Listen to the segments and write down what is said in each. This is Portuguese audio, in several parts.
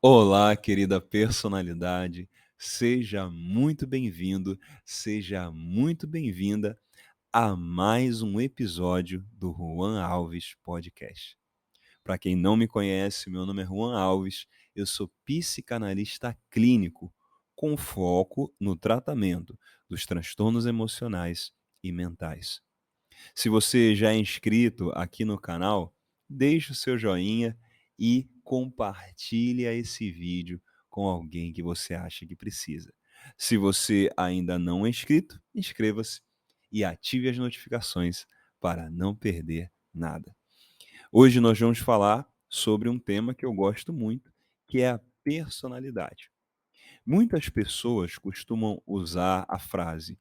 Olá, querida personalidade, seja muito bem-vindo, seja muito bem-vinda a mais um episódio do Juan Alves Podcast. Para quem não me conhece, meu nome é Juan Alves, eu sou psicanalista clínico com foco no tratamento dos transtornos emocionais e mentais. Se você já é inscrito aqui no canal, deixe o seu joinha e compartilhe esse vídeo com alguém que você acha que precisa. Se você ainda não é inscrito, inscreva-se e ative as notificações para não perder nada. Hoje nós vamos falar sobre um tema que eu gosto muito, que é a personalidade. Muitas pessoas costumam usar a frase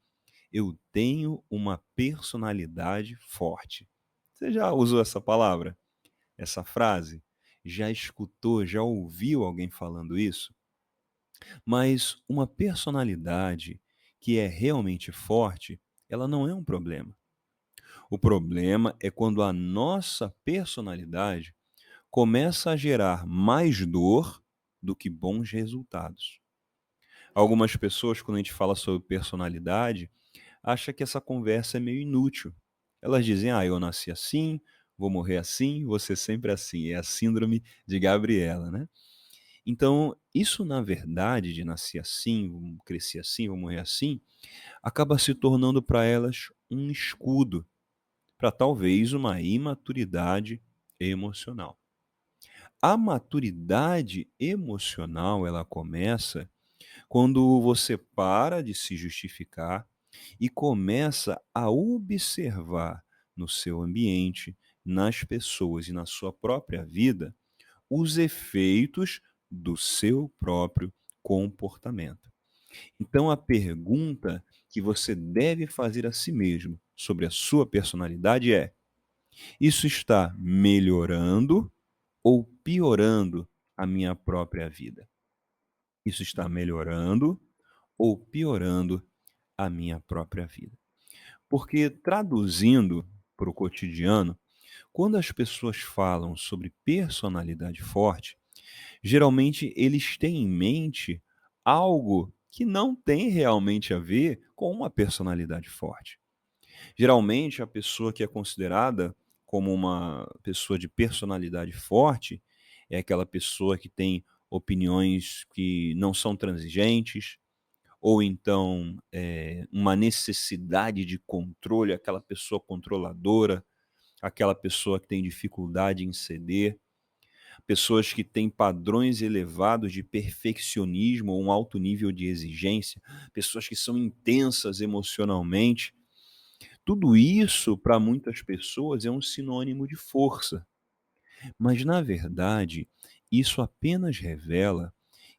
eu tenho uma personalidade forte. Você já usou essa palavra? Essa frase? Já escutou, já ouviu alguém falando isso? Mas uma personalidade que é realmente forte, ela não é um problema. O problema é quando a nossa personalidade começa a gerar mais dor do que bons resultados. Algumas pessoas, quando a gente fala sobre personalidade, acha que essa conversa é meio inútil. Elas dizem: "Ah, eu nasci assim, vou morrer assim, vou ser sempre assim". É a síndrome de Gabriela, né. Então, isso na verdade de nascer assim, vou crescer assim, vou morrer assim, acaba se tornando para elas um escudo, para talvez uma imaturidade emocional. A maturidade emocional, ela começa quando você para de se justificar e começa a observar no seu ambiente, nas pessoas e na sua própria vida, os efeitos do seu próprio comportamento. Então, a pergunta que você deve fazer a si mesmo sobre a sua personalidade é: isso está melhorando ou piorando a minha própria vida? Isso está melhorando ou piorando a minha própria vida? Porque traduzindo para o cotidiano, quando as pessoas falam sobre personalidade forte, geralmente eles têm em mente algo que não tem realmente a ver com uma personalidade forte. Geralmente, a pessoa que é considerada como uma pessoa de personalidade forte é aquela pessoa que tem opiniões que não são transigentes, ou então, uma necessidade de controle, aquela pessoa controladora, aquela pessoa que tem dificuldade em ceder, pessoas que têm padrões elevados de perfeccionismo ou um alto nível de exigência, pessoas que são intensas emocionalmente. Tudo isso, para muitas pessoas, é um sinônimo de força, mas na verdade, isso apenas revela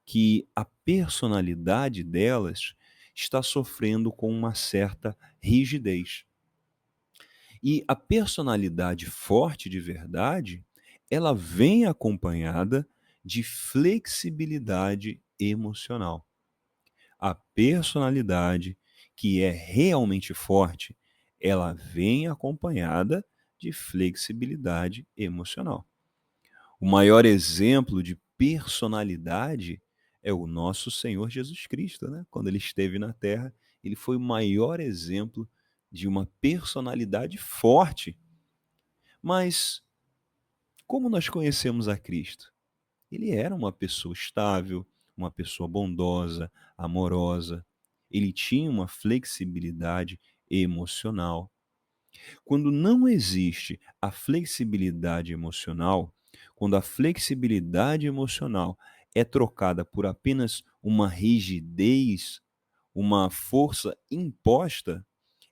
que a personalidade delas está sofrendo com uma certa rigidez. E a personalidade forte de verdade, ela vem acompanhada de flexibilidade emocional. A personalidade que é realmente forte, ela vem acompanhada de flexibilidade emocional. O maior exemplo de personalidade é o nosso Senhor Jesus Cristo, né? Quando ele esteve na terra, ele foi o maior exemplo de uma personalidade forte. Mas como nós conhecemos a Cristo? Ele era uma pessoa estável, uma pessoa bondosa, amorosa. Ele tinha uma flexibilidade emocional. Quando não existe a flexibilidade emocional, quando a flexibilidade emocional é trocada por apenas uma rigidez, uma força imposta,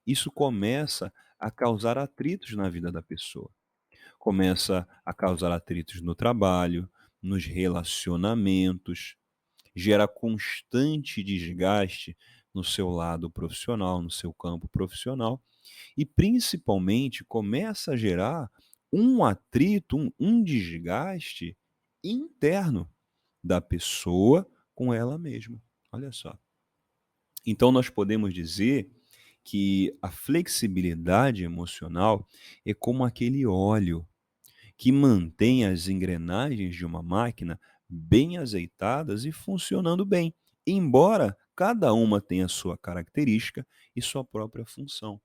isso começa a causar atritos na vida da pessoa. Começa a causar atritos no trabalho, nos relacionamentos, gera constante desgaste no seu lado profissional, no seu campo profissional e principalmente começa a gerar um atrito, um desgaste interno da pessoa com ela mesma. Olha só. Então nós podemos dizer que a flexibilidade emocional é como aquele óleo que mantém as engrenagens de uma máquina bem azeitadas e funcionando bem, embora cada uma tenha sua característica e sua própria função.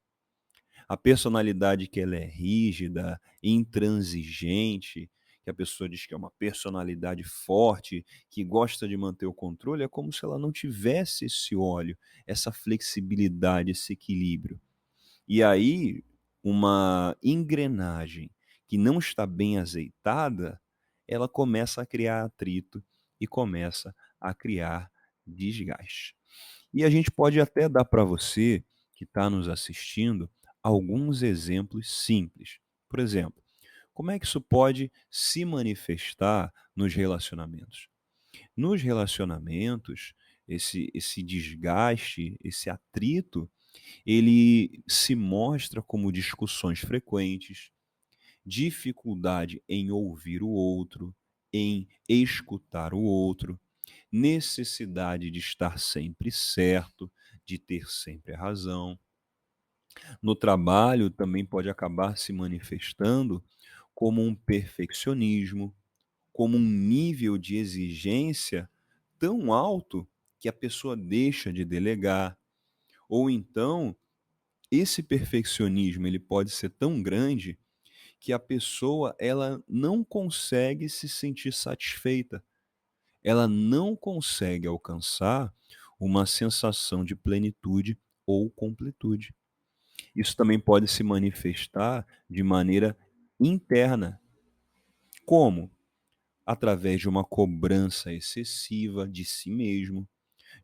A personalidade que ela é rígida, intransigente, que a pessoa diz que é uma personalidade forte, que gosta de manter o controle, é como se ela não tivesse esse óleo, essa flexibilidade, esse equilíbrio. E aí, uma engrenagem que não está bem azeitada, ela começa a criar atrito e começa a criar desgaste. E a gente pode até dar para você, que está nos assistindo, alguns exemplos simples. Por exemplo, como é que isso pode se manifestar nos relacionamentos? Nos relacionamentos, esse desgaste, esse atrito, ele se mostra como discussões frequentes, dificuldade em ouvir o outro, em escutar o outro, necessidade de estar sempre certo, de ter sempre a razão. No trabalho também pode acabar se manifestando como um perfeccionismo, como um nível de exigência tão alto que a pessoa deixa de delegar, ou então esse perfeccionismo ele pode ser tão grande que a pessoa ela não consegue se sentir satisfeita, ela não consegue alcançar uma sensação de plenitude ou completude. Isso também pode se manifestar de maneira interna. Como? Através de uma cobrança excessiva de si mesmo,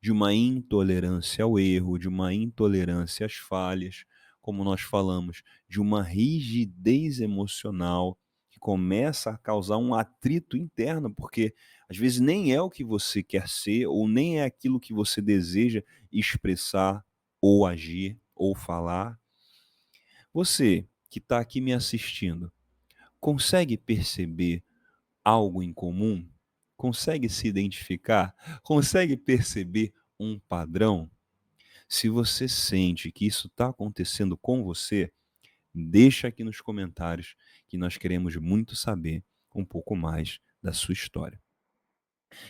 de uma intolerância ao erro, de uma intolerância às falhas, como nós falamos, de uma rigidez emocional que começa a causar um atrito interno, porque às vezes nem é o que você quer ser ou nem é aquilo que você deseja expressar ou agir ou falar. Você que está aqui me assistindo, consegue perceber algo em comum? Consegue se identificar? Consegue perceber um padrão? Se você sente que isso está acontecendo com você, deixa aqui nos comentários que nós queremos muito saber um pouco mais da sua história.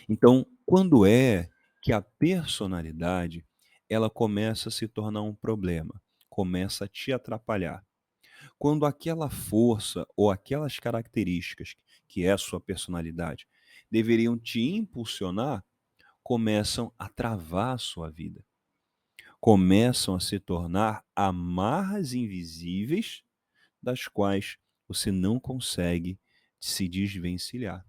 Então, quando é que a personalidade ela começa a se tornar um problema, começa a te atrapalhar? Quando aquela força ou aquelas características que é a sua personalidade deveriam te impulsionar, começam a travar a sua vida, começam a se tornar amarras invisíveis das quais você não consegue se desvencilhar.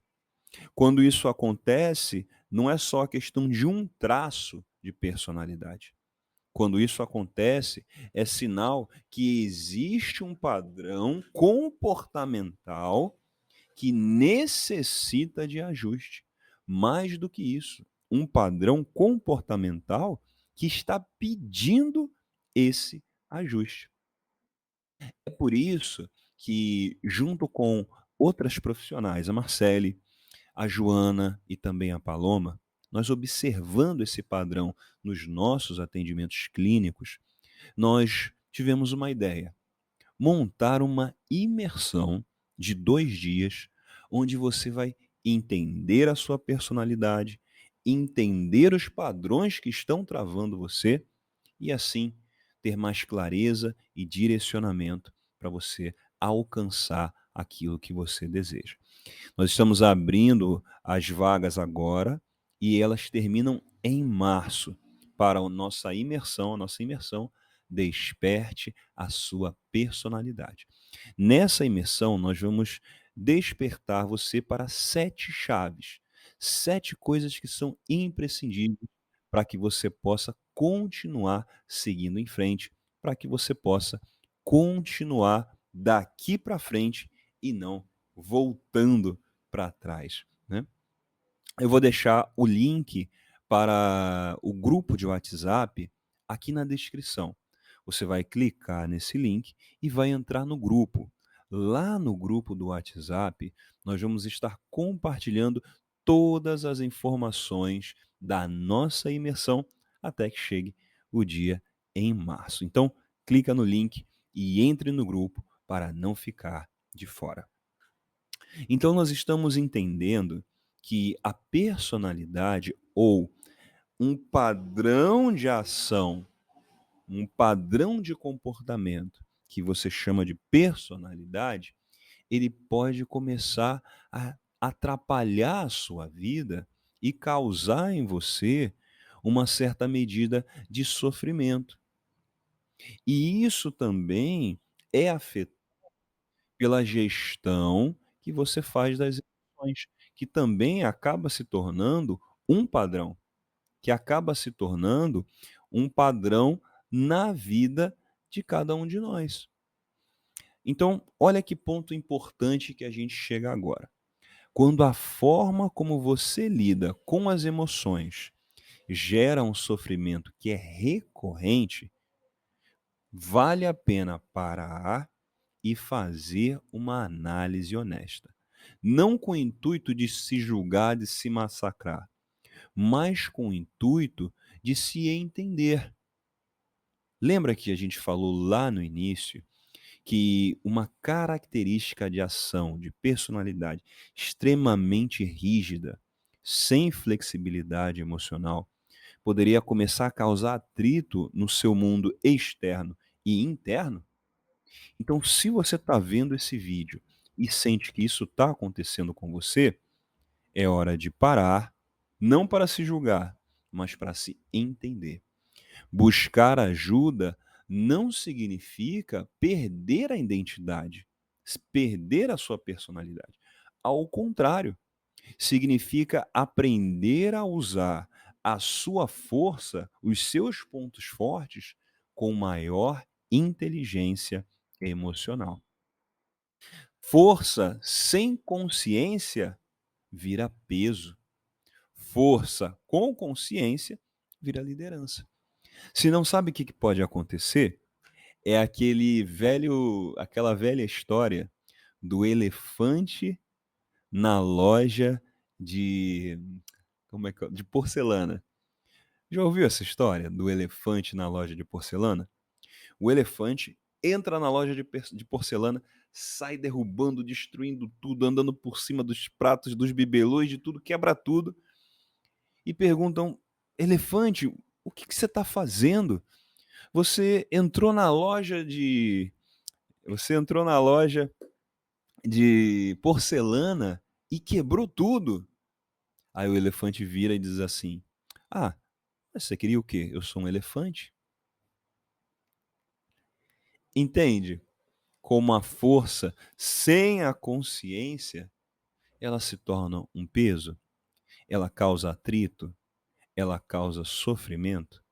Quando isso acontece, não é só a questão de um traço de personalidade. Quando isso acontece, é sinal que existe um padrão comportamental que necessita de ajuste. Mais do que isso, um padrão comportamental que está pedindo esse ajuste. É por isso que, junto com outras profissionais, a Marcele, a Joana e também a Paloma, nós observando esse padrão nos nossos atendimentos clínicos, nós tivemos uma ideia: montar uma imersão de 2 dias, onde você vai entender a sua personalidade, entender os padrões que estão travando você e, assim, ter mais clareza e direcionamento para você alcançar aquilo que você deseja. Nós estamos abrindo as vagas agora e elas terminam em março para a nossa imersão Desperte a sua personalidade. Nessa imersão, nós vamos despertar você para 7 chaves, 7 coisas que são imprescindíveis para que você possa continuar seguindo em frente, para que você possa continuar daqui para frente e não voltando para trás, né? Eu vou deixar o link para o grupo de WhatsApp aqui na descrição. Você vai clicar nesse link e vai entrar no grupo. Lá no grupo do WhatsApp, nós vamos estar compartilhando todas as informações da nossa imersão até que chegue o dia em março. Então, clica no link e entre no grupo para não ficar de fora. Então nós estamos entendendo que a personalidade ou um padrão de ação, um padrão de comportamento que você chama de personalidade, ele pode começar a atrapalhar a sua vida e causar em você uma certa medida de sofrimento. E isso também é afetado pela gestão que você faz das emoções, que também acaba se tornando um padrão, que acaba se tornando um padrão na vida de cada um de nós. Então, olha que ponto importante que a gente chega agora. Quando a forma como você lida com as emoções gera um sofrimento que é recorrente, vale a pena parar e fazer uma análise honesta. Não com o intuito de se julgar, de se massacrar, mas com o intuito de se entender. Lembra que a gente falou lá no início que uma característica de ação, de personalidade extremamente rígida, sem flexibilidade emocional, poderia começar a causar atrito no seu mundo externo e interno? Então, se você está vendo esse vídeo e sente que isso está acontecendo com você, é hora de parar, não para se julgar, mas para se entender. Buscar ajuda não significa perder a identidade, perder a sua personalidade. Ao contrário, significa aprender a usar a sua força, os seus pontos fortes, com maior inteligência emocional. Força sem consciência vira peso. Força com consciência vira liderança. Se não sabe o que pode acontecer, é aquela velha história do elefante na loja de como é que de porcelana. Já ouviu essa história do elefante na loja de porcelana? O elefante entra na loja de porcelana, sai derrubando, destruindo tudo, andando por cima dos pratos, dos bibelôs, de tudo, quebra tudo, e perguntam: "Elefante, o que você está fazendo? Você entrou na loja de você entrou na loja de porcelana e quebrou tudo". Aí o elefante vira e diz assim: "Ah, mas você queria o quê? Eu sou um elefante". Entende como a força sem a consciência, ela se torna um peso? Ela causa atrito? Ela causa sofrimento?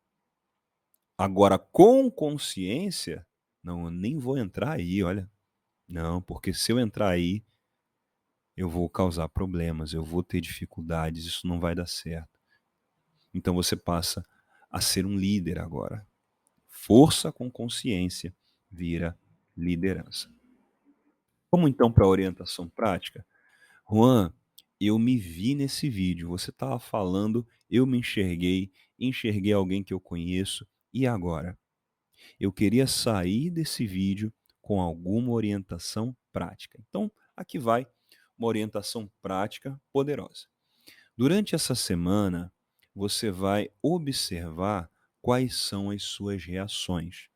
Agora, com consciência, não, eu nem vou entrar aí, olha. Não, porque se eu entrar aí, eu vou causar problemas, eu vou ter dificuldades, isso não vai dar certo. Então você passa a ser um líder agora. Força com consciência vira liderança. Vamos então para a orientação prática? Juan, eu me vi nesse vídeo. Você estava falando, eu me enxerguei, enxerguei alguém que eu conheço. E agora? Eu queria sair desse vídeo com alguma orientação prática. Então, aqui vai uma orientação prática poderosa. Durante essa semana, você vai observar quais são as suas reações,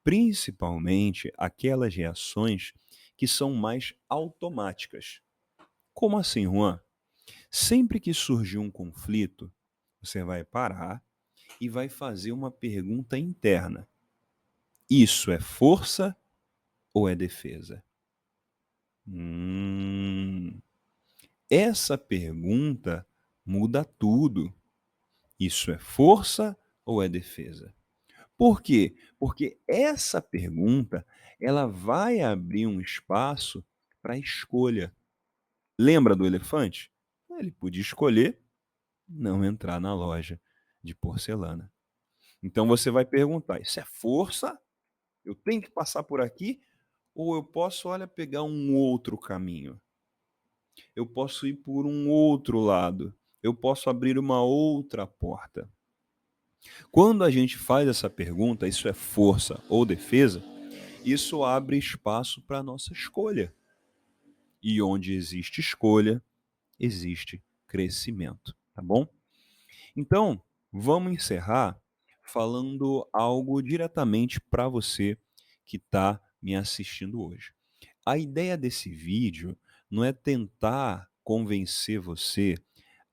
principalmente aquelas reações que são mais automáticas. Como assim, Juan? Sempre que surgir um conflito, você vai parar e vai fazer uma pergunta interna. Isso é força ou é defesa? Hum, essa pergunta muda tudo. Isso é força ou é defesa? Por quê? Porque essa pergunta, ela vai abrir um espaço para escolha. Lembra do elefante? Ele podia escolher não entrar na loja de porcelana. Então você vai perguntar: isso é força? Eu tenho que passar por aqui? Ou eu posso, olha, pegar um outro caminho? Eu posso ir por um outro lado? Eu posso abrir uma outra porta? Quando a gente faz essa pergunta, isso é força ou defesa? Isso abre espaço para a nossa escolha. E onde existe escolha, existe crescimento, tá bom? Então, vamos encerrar falando algo diretamente para você que está me assistindo hoje. A ideia desse vídeo não é tentar convencer você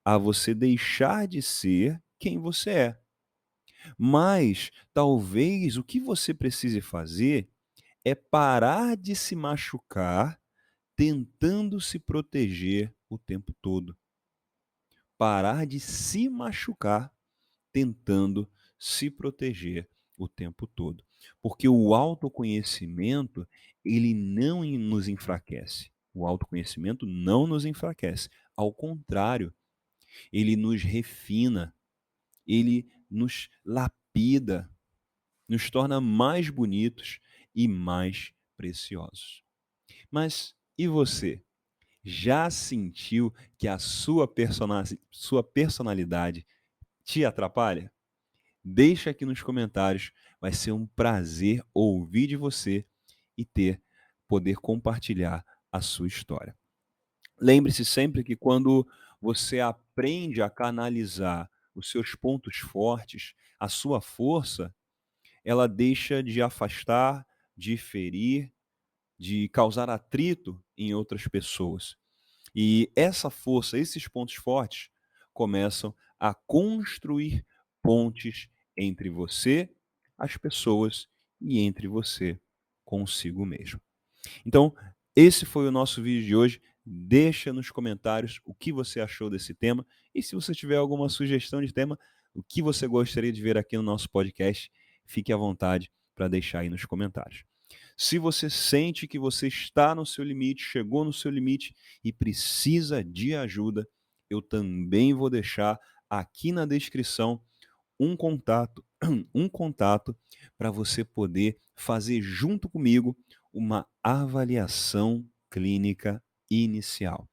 a você deixar de ser quem você é, mas talvez o que você precise fazer é parar de se machucar tentando se proteger o tempo todo. Parar de se machucar tentando se proteger o tempo todo. Porque o autoconhecimento, ele não nos enfraquece. O autoconhecimento não nos enfraquece. Ao contrário, ele nos refina, ele nos lapida, nos torna mais bonitos e mais preciosos. Mas e você? Já sentiu que a sua personalidade te atrapalha? Deixa aqui nos comentários, vai ser um prazer ouvir de você e poder compartilhar a sua história. Lembre-se sempre que quando você aprende a canalizar os seus pontos fortes, a sua força, ela deixa de afastar, de ferir, de causar atrito em outras pessoas. E essa força, esses pontos fortes, começam a construir pontes entre você, as pessoas e entre você consigo mesmo. Então, esse foi o nosso vídeo de hoje. Deixa nos comentários o que você achou desse tema e se você tiver alguma sugestão de tema, o que você gostaria de ver aqui no nosso podcast, fique à vontade para deixar aí nos comentários. Se você sente que você está no seu limite, chegou no seu limite e precisa de ajuda, eu também vou deixar aqui na descrição um contato, um contato para você poder fazer junto comigo uma avaliação clínica inicial.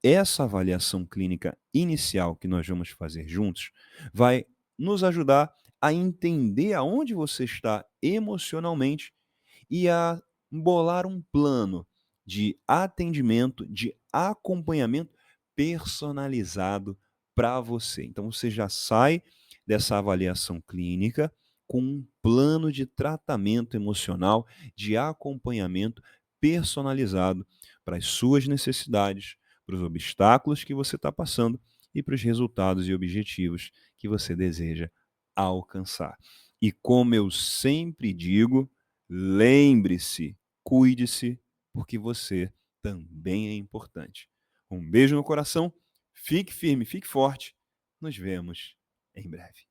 Essa avaliação clínica inicial que nós vamos fazer juntos vai nos ajudar a entender aonde você está emocionalmente e a bolar um plano de atendimento, de acompanhamento personalizado para você. Então você já sai dessa avaliação clínica com um plano de tratamento emocional, de acompanhamento personalizado para as suas necessidades, para os obstáculos que você está passando e para os resultados e objetivos que você deseja alcançar. E como eu sempre digo, lembre-se, cuide-se, porque você também é importante. Um beijo no coração, fique firme, fique forte. Nos vemos em breve.